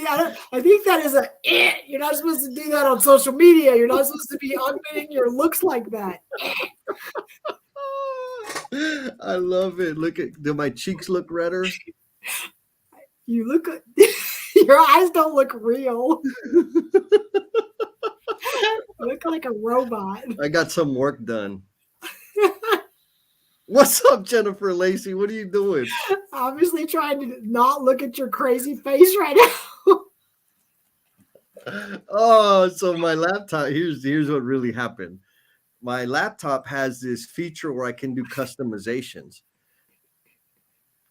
See, I think that is you're not supposed to do that on social media. You're not supposed to be unfitting your looks like that. I love it. Do my cheeks look redder? You look, your eyes don't look real. You look like a robot. I got some work done. What's up, Jennifer Lacey? What are you doing? Obviously trying to not look at your crazy face right now. Oh, so my laptop, here's what really happened. My laptop has this feature where I can do customizations.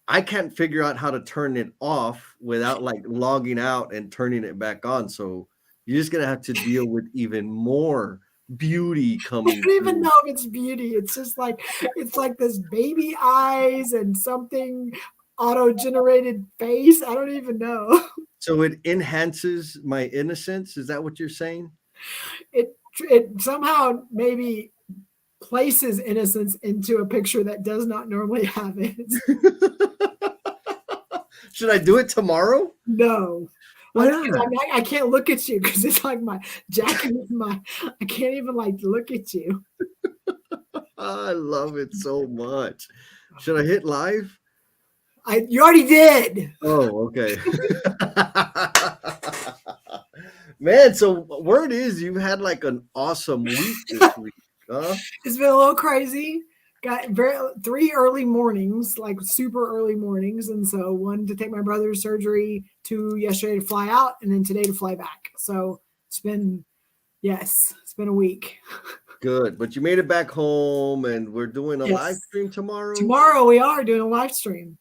I can't figure out how to turn it off without like logging out and turning it back on. So you're just gonna have to deal with even more beauty coming. I don't even know if it's beauty. It's just like this baby eyes and something auto-generated face. I don't even know. So it enhances my innocence. Is that what you're saying? It somehow maybe places innocence into a picture that does not normally have it. Should I do it tomorrow? No. Why not? I can't look at you because it's like my jacket is I can't even like look at you. I love it so much. Should I hit live? You already did. Oh, okay. Man, so word is you've had like an awesome week this week, huh? It's been a little crazy. Got 3 early mornings, like super early mornings. And so 1 to take my brother's surgery, 2 yesterday to fly out, and then today to fly back. So it's been a week. Good. But you made it back home and we're doing a live stream tomorrow. Tomorrow we are doing a live stream.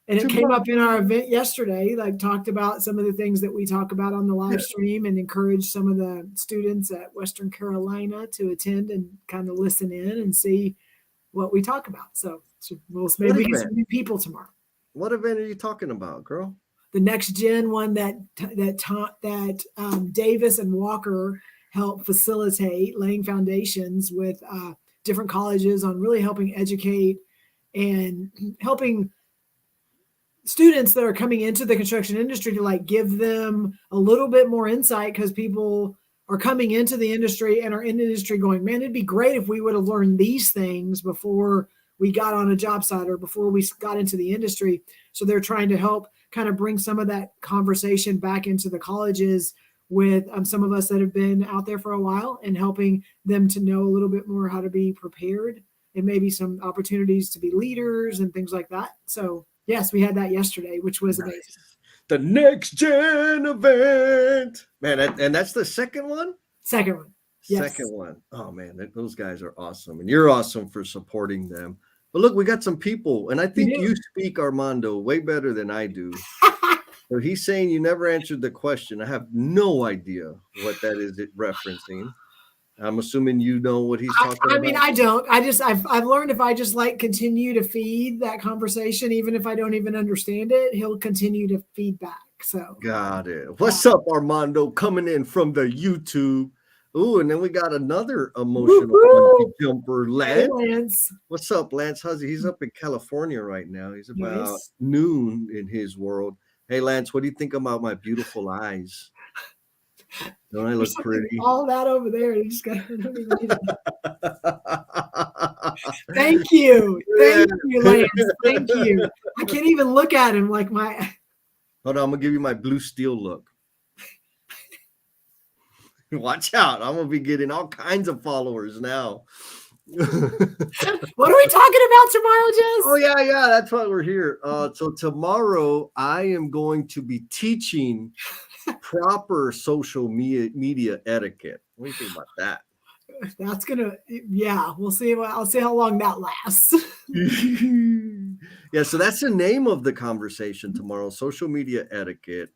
And it came up in our event yesterday, like talked about some of the things that we talk about on the live stream and encouraged some of the students at Western Carolina to attend and kind of listen in and see what we talk about. So we'll maybe get some new people tomorrow. What event are you talking about, girl? The next gen one that Davis and Walker helped facilitate, laying foundations with different colleges on really helping educate and helping students that are coming into the construction industry to like give them a little bit more insight, because people are coming into the industry and are in the industry going, man, it'd be great if we would have learned these things before we got on a job site or before we got into the industry. So they're trying to help kind of bring some of that conversation back into the colleges with some of us that have been out there for a while, and helping them to know a little bit more how to be prepared and maybe some opportunities to be leaders and things like that. So yes, we had that yesterday, which was amazing. The next gen event, man. And that's the second one? Second one. Yes. Second one. Oh man, those guys are awesome. And you're awesome for supporting them. But look, we got some people, and I think you speak Armando way better than I do. So he's saying you never answered the question. I have no idea what that is referencing. I'm assuming you know what he's talking about. I mean, I don't. I've learned if I just like continue to feed that conversation, even if I don't even understand it, he'll continue to feed back. So got it. What's up, Armando? Coming in from the YouTube. Ooh, and then we got another emotional jumper, Lance. Hey, Lance. What's up, Lance? He's up in California right now. He's about noon in his world. Hey, Lance, what do you think about my beautiful eyes? Don't I look pretty? All that over there. You just got Thank you. Thank you, Lance. Thank you. I can't even look at him like my. Hold on, I'm gonna give you my blue steel look. Watch out. I'm gonna be getting all kinds of followers now. What are we talking about tomorrow, Jess? Oh, yeah. That's why we're here. So tomorrow I am going to be teaching proper social media etiquette. What do you think about that? That's gonna, we'll see. I'll see how long that lasts. Yeah, so that's the name of the conversation tomorrow, social media etiquette.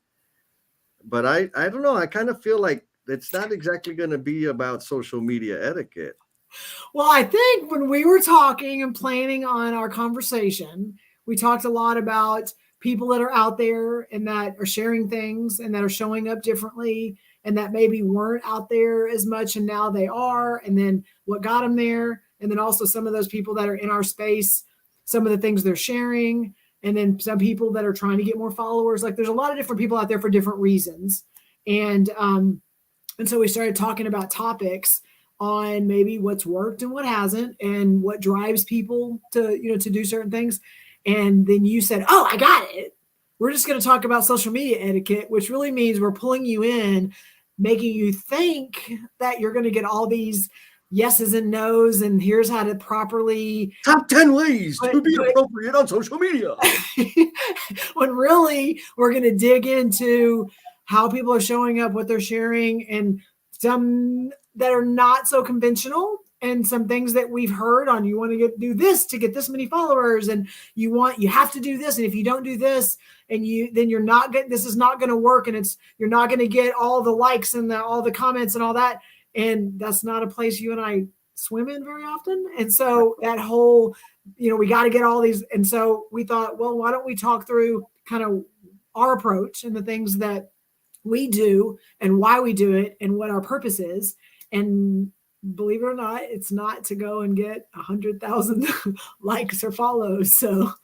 But I don't know. I kind of feel like it's not exactly going to be about social media etiquette. Well, I think when we were talking and planning on our conversation, we talked a lot about people that are out there and that are sharing things and that are showing up differently and that maybe weren't out there as much and now they are, and then what got them there, and then also some of those people that are in our space, some of the things they're sharing, and then some people that are trying to get more followers. Like there's a lot of different people out there for different reasons. And so we started talking about topics on maybe what's worked and what hasn't, and what drives people to, to do certain things. And then you said, oh, I got it. We're just going to talk about social media etiquette, which really means we're pulling you in, making you think that you're going to get all these yeses and nos, and here's how to properly top 10 ways to be appropriate on social media. When really we're going to dig into how people are showing up, what they're sharing, and some that are not so conventional, and some things that we've heard on, you want to do this to get this many followers, and you have to do this, and if you don't do this, and then you're not getting, this is not going to work, and you're not going to get all the likes and all the comments and all that. And that's not a place you and I swim in very often. And so that whole, we got to get all these. And so we thought, well, why don't we talk through kind of our approach and the things that we do and why we do it and what our purpose is. And believe it or not, it's not to go and get 100,000 likes or follows. So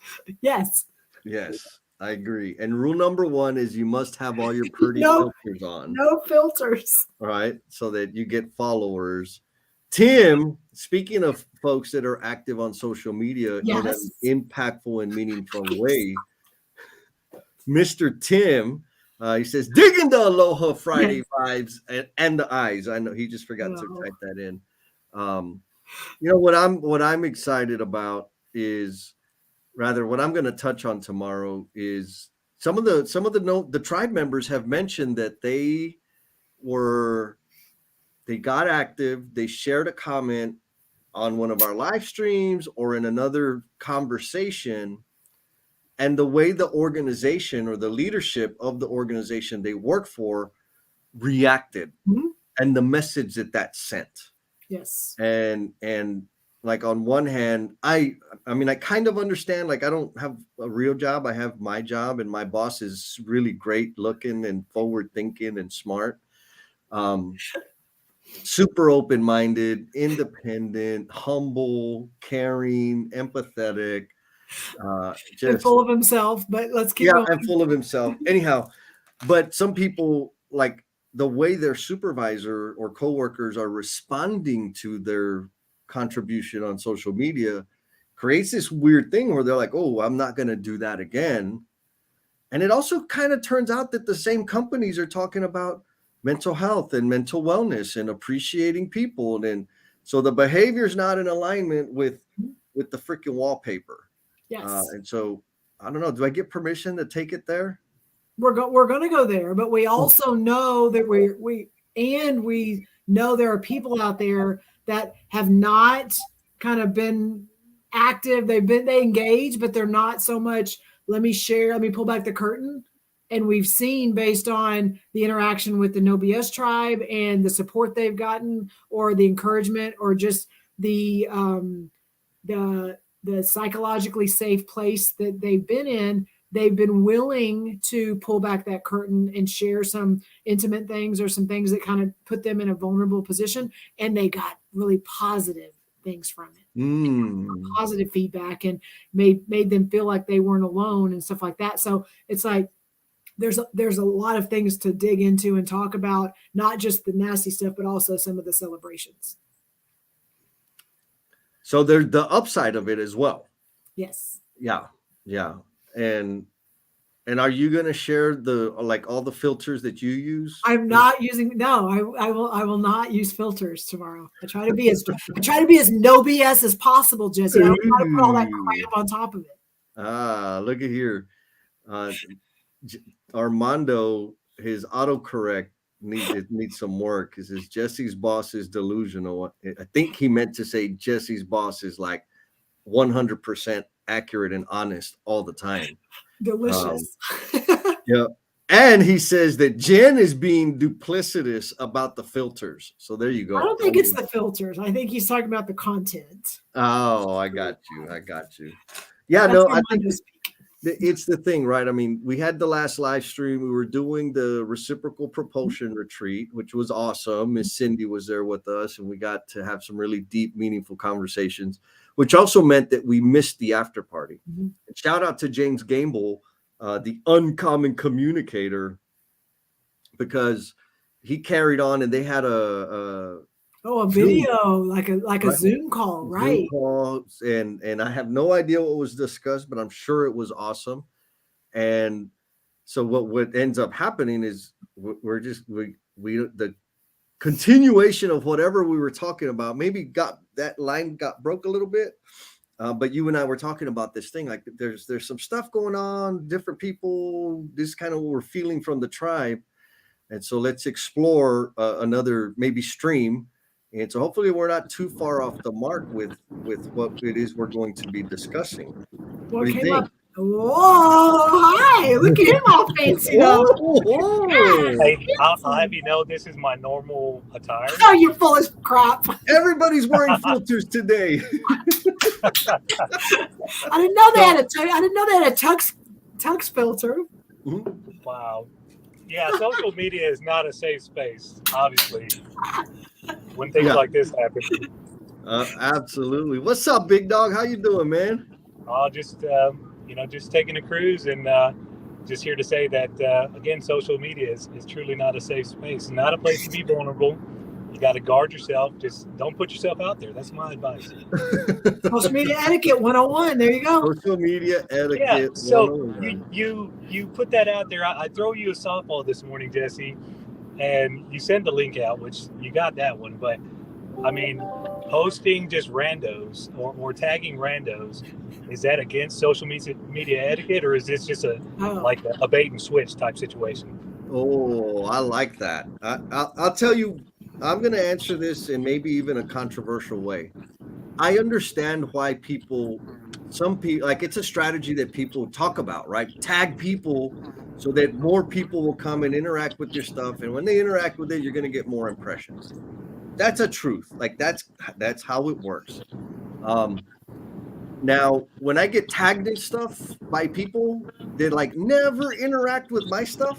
yes. Yes, I agree. And rule number 1 is you must have all your pretty filters on. No filters. All right, so that you get followers. Tim, speaking of folks that are active on social media in an impactful and meaningful way, Mr. Tim, he says, digging the Aloha Friday vibes and the eyes. I know he just forgot to type that in. What I'm excited about is, rather, what I'm going to touch on tomorrow is some of the tribe members have mentioned that they got active. They shared a comment on one of our live streams or in another conversation, and the way the organization or the leadership of the organization they work for reacted, and the message that sent. Yes. And like, on one hand, I kind of understand, like, I don't have a real job. I have my job, and my boss is really great looking and forward thinking and smart. Super open-minded, independent, humble, caring, empathetic, just full of himself, but let's keep going. And full of himself. Anyhow, but some people, like, the way their supervisor or coworkers are responding to their contribution on social media creates this weird thing where they're like, oh, I'm not going to do that again. And it also kind of turns out that the same companies are talking about mental health and mental wellness and appreciating people. And so the behavior is not in alignment with the freaking wallpaper. Yes. And so I don't know, do I get permission to take it there? We're going to go there, but we also know that we know there are people out there that have not kind of been active. They engage, but they're not so much, let me pull back the curtain. And we've seen, based on the interaction with the NoBS tribe and the support they've gotten, or the encouragement, or just the psychologically safe place that they've been in, they've been willing to pull back that curtain and share some intimate things or some things that kind of put them in a vulnerable position. And they got really positive things from it, positive feedback, and made them feel like they weren't alone and stuff like that. So it's like, there's a lot of things to dig into and talk about, not just the nasty stuff, but also some of the celebrations. So there's the upside of it as well. Yes. Yeah. And are you going to share all the filters that you use? I'm not using. No, I will not use filters tomorrow. I try to be as no BS as possible, Jesse. I don't want to put all that crap on top of it. Look at here. Armando, his autocorrect needs some work. It says Jesse's boss is delusional. I think he meant to say Jesse's boss is like 100% accurate and honest all the time. Delicious. Yeah. And he says that Jen is being duplicitous about the filters. So there you go. I don't think it's the filters. I think he's talking about the content. Oh, I got you. Yeah, no, I think it's the thing, right? I mean, we had the last live stream. We were doing the reciprocal propulsion retreat, which was awesome. Miss Cindy was there with us, and we got to have some really deep, meaningful conversations. which also meant that we missed the after party. Mm-hmm. And shout out to James Gamble, the uncommon communicator, because he carried on and they had a video, like a right. Zoom call, right? Zoom calls, and I have no idea what was discussed, but I'm sure it was awesome. And so what ends up happening is we're just we the continuation of whatever we were talking about maybe that line got broke a little bit. But you and I were talking about this thing, like there's some stuff going on, different people, this is kind of what we're feeling from the tribe. And so let's explore another maybe stream. And so hopefully we're not too far off the mark with what it is we're going to be discussing. What do you think? Whoa, hi, look at him all fancy up. Hey, I'll have you know this is my normal attire. Oh, you're full of crap. Everybody's wearing filters today. I didn't know they had a tux filter. Mm-hmm. Wow. Yeah, social media is not a safe space, obviously, when things like this happen. Absolutely. What's up, big dog? How you doing, man? Just taking a cruise, and just here to say that, again, social media is truly not a safe space, not a place to be vulnerable. You got to guard yourself. Just don't put yourself out there. That's my advice. Social media etiquette 101. There you go. Social media etiquette. Yeah, so you put that out there. I throw you a softball this morning, Jesse, and you send the link out, which you got that one. But, I mean, posting just randos or tagging randos, is that against social media etiquette, or is this just like a bait and switch type situation? Oh, I like that. I'll tell you, I'm going to answer this in maybe even a controversial way. I understand why some people, like it's a strategy that people talk about, right? Tag people so that more people will come and interact with your stuff. And when they interact with it, you're going to get more impressions. That's a truth. Like that's how it works. Now, when I get tagged in stuff by people that like never interact with my stuff,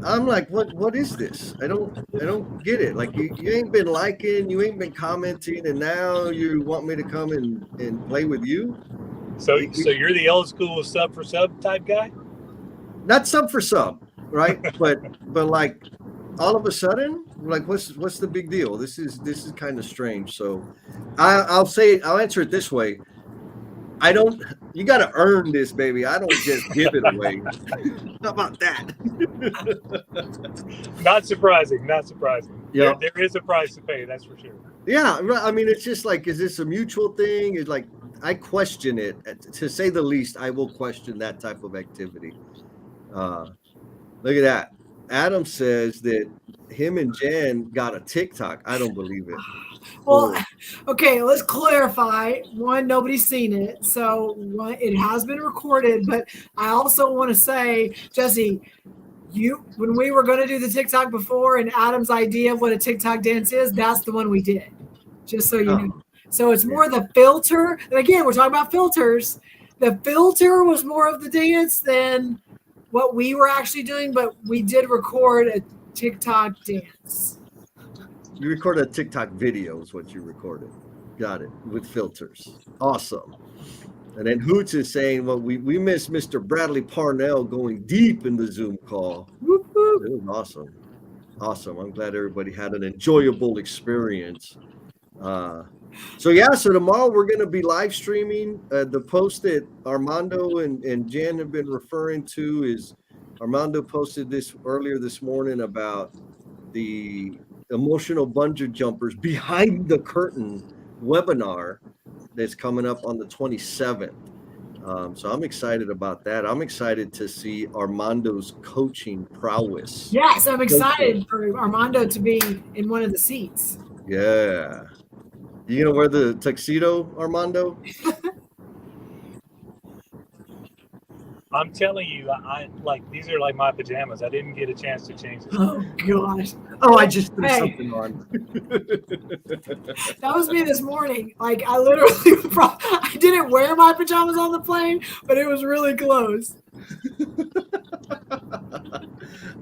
I'm like, what is this? I don't get it. Like you ain't been liking, you ain't been commenting, and now you want me to come and play with you? So you're the old school sub for sub type guy? Not sub for sub, right? but like all of a sudden, like what's the big deal? This is kind of strange. So I'll answer it this way. You got to earn this, baby. I don't just give it away. How about that? Not surprising. Yeah. There is a price to pay, that's for sure. Yeah. I mean, it's just like, is this a mutual thing? It's like, I question it. To say the least, I will question that type of activity. Look at that. Adam says that him and Jan got a TikTok. I don't believe it. Well, okay, let's clarify. One, nobody's seen it. So it has been recorded, but I also want to say, Jesse, when we were going to do the TikTok before and Adam's idea of what a TikTok dance is, that's the one we did. Just so you know. So it's more the filter. And again, we're talking about filters. The filter was more of the dance than what we were actually doing, but we did record a TikTok dance. You recorded a TikTok video is what you recorded. Got it. With filters. Awesome. And then Hoots is saying, well, we miss Mr. Bradley Parnell going deep in the Zoom call. Whoop, whoop. It was awesome. Awesome. I'm glad everybody had an enjoyable experience. So tomorrow we're going to be live streaming. The post that Armando and Jan have been referring to is Armando posted this earlier this morning about the emotional bungee jumpers behind the curtain webinar that's coming up on the 27th. So I'm excited about that. I'm excited to see Armando's coaching prowess. Yes, I'm excited for Armando to be in one of the seats. Yeah. You gonna wear the tuxedo, Armando? I'm telling you, I like these are like my pajamas. I didn't get a chance to change this. Oh gosh. Oh, I just threw something on. That was me this morning. Like I literally, I didn't wear my pajamas on the plane, but it was really close.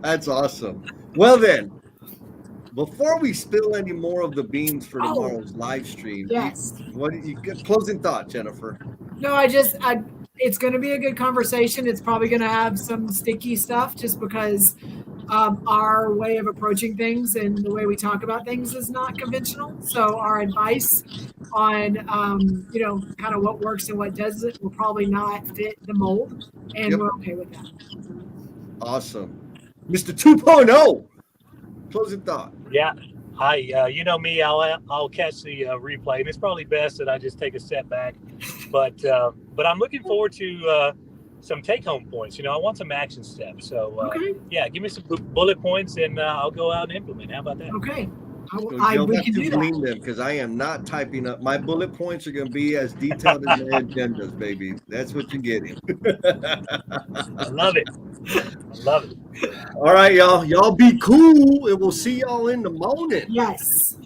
That's awesome. Well then, Before we spill any more of the beans for Oh, tomorrow's live stream, yes. what you closing thought, Jennifer? No, it's going to be a good conversation. It's probably going to have some sticky stuff just because our way of approaching things and the way we talk about things is not conventional. So our advice on, kind of what works and what doesn't will probably not fit the mold. And we're okay with that. Awesome. Mr. 2.0, closing thought. Yeah. Hi, you know me, I'll catch the replay, and it's probably best that I just take a step back. But I'm looking forward to some take-home points. I want some action steps. So Okay. Yeah, give me some bullet points, and I'll go out and implement. How about that? Okay. We can do that because I am not typing up. My bullet points are going to be as detailed as my agendas, baby. That's what you're getting. I love it. All right, y'all. Y'all be cool, and we'll see y'all in the morning. Yes.